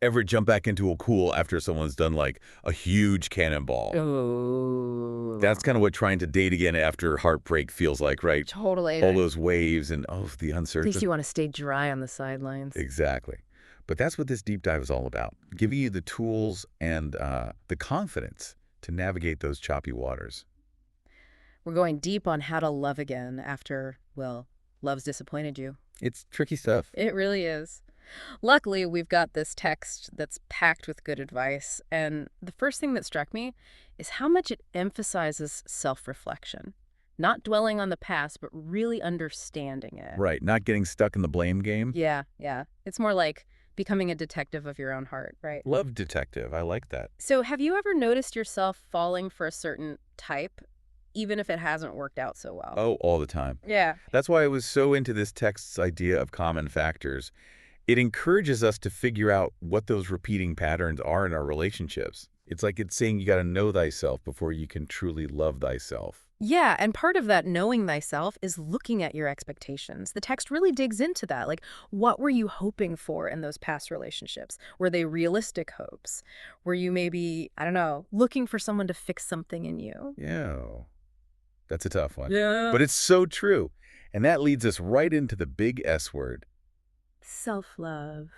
Ever jump back into a pool after someone's done, like, a huge cannonball? That's Oh, kind of what trying to date again after heartbreak feels like, right? totally. All those waves and, oh, the Makes uncertainty. you want to stay dry on the sidelines. Exactly. But that's what this deep dive is all about, giving you the tools and the confidence to navigate those choppy waters. We're going deep on how to love again after, well, love's disappointed you. It's tricky stuff. It really is. Luckily, we've got this text that's packed with good advice, and the first thing that struck me is how much it emphasizes self-reflection. Not dwelling on the past, but really understanding it. Right, not getting stuck in the blame game. Yeah, yeah. It's more like becoming a detective of your own heart, right? Love detective, I like that. So, have you ever noticed yourself falling for a certain type, even if it hasn't worked out so well? Oh, all the time. Yeah. That's why I was so into this text's idea of common factors. It encourages us to figure out what those repeating patterns are in our relationships. It's like it's saying you got to know thyself before you can truly love thyself. Yeah, and part of that knowing thyself is looking at your expectations. The text really digs into that. Like, what were you hoping for in those past relationships? Were they realistic hopes? Were you maybe, I don't know, looking for someone to fix something in you? Yeah, that's a tough one. Yeah. But it's so true. And that leads us right into the big S word. Self-love.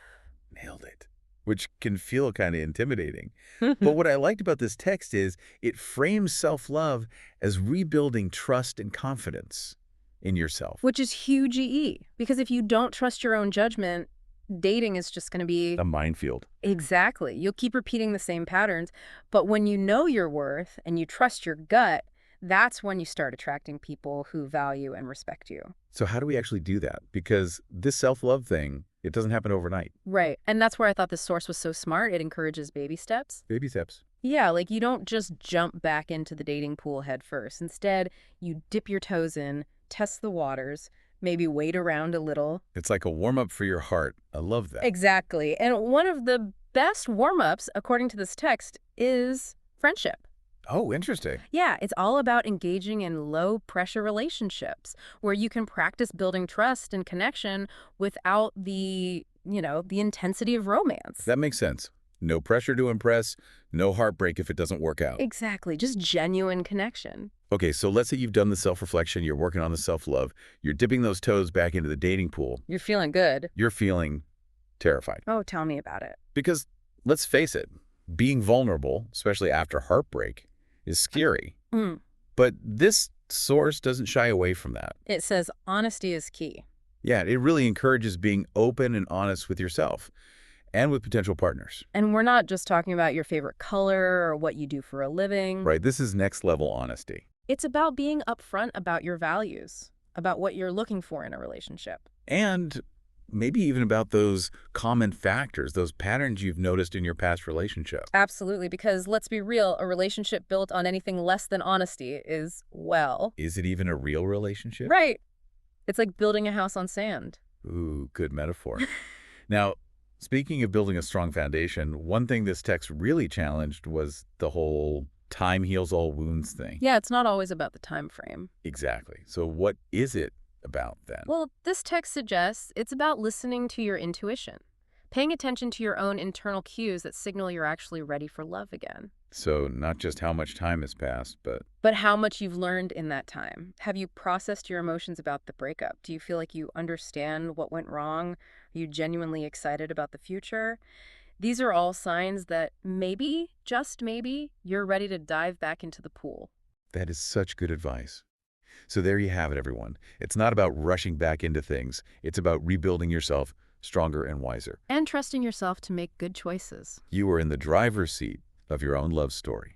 Nailed it. Which can feel kind of intimidating. But what I liked about this text is it frames self-love as rebuilding trust and confidence in yourself. Which is huge EE, because if you don't trust your own judgment, dating is just going to be A minefield. exactly. You'll keep repeating the same patterns. But when you know your worth and you trust your gut, that's when you start attracting people who value and respect you. So how do we actually do that? Because this self-love thing, it doesn't happen overnight. Right. And that's where I thought this source was so smart. It encourages baby steps. Baby steps. Yeah, like you don't just jump back into the dating pool head first. Instead, you dip your toes in, test the waters, maybe wait around a little. It's like a warm-up for your heart. I love that. Exactly. And one of the best warm-ups, according to this text, is friendship. Oh, interesting. Yeah, it's all about engaging in low-pressure relationships where you can practice building trust and connection without the intensity of romance. That makes sense. No pressure to impress, no heartbreak if it doesn't work out. Exactly, just genuine connection. Okay, so let's say you've done the self-reflection, you're working on the self-love, you're dipping those toes back into the dating pool, You're feeling good. you're feeling terrified. Oh, tell me about it. Because, let's face it, being vulnerable, especially after heartbreak, is scary. Mm. But this source doesn't shy away from that. It says honesty is key. Yeah, it really encourages being open and honest with yourself and with potential partners. And we're not just talking about your favorite color or what you do for a living. Right, this is next level honesty. It's about being upfront about your values, about what you're looking for in a relationship. And maybe even about those common factors, those patterns you've noticed in your past relationship. Absolutely, because let's be real, a relationship built on anything less than honesty is, well, Is it even a real relationship? right. It's like building a house on sand. Ooh, good metaphor. Now, speaking of building a strong foundation, one thing this text really challenged was the whole time heals all wounds thing. Yeah, it's not always about the time frame. Exactly. So what is it about then? Well, this text suggests it's about listening to your intuition, paying attention to your own internal cues that signal you're actually ready for love again. So not just how much time has passed, But how much you've learned in that time. Have you processed your emotions about the breakup? Do you feel like you understand what went wrong? Are you genuinely excited about the future? These are all signs that maybe, just maybe, you're ready to dive back into the pool. that is such good advice. So there you have it, everyone. It's not about rushing back into things. It's about rebuilding yourself stronger and wiser. And trusting yourself to make good choices. You are in the driver's seat of your own love story.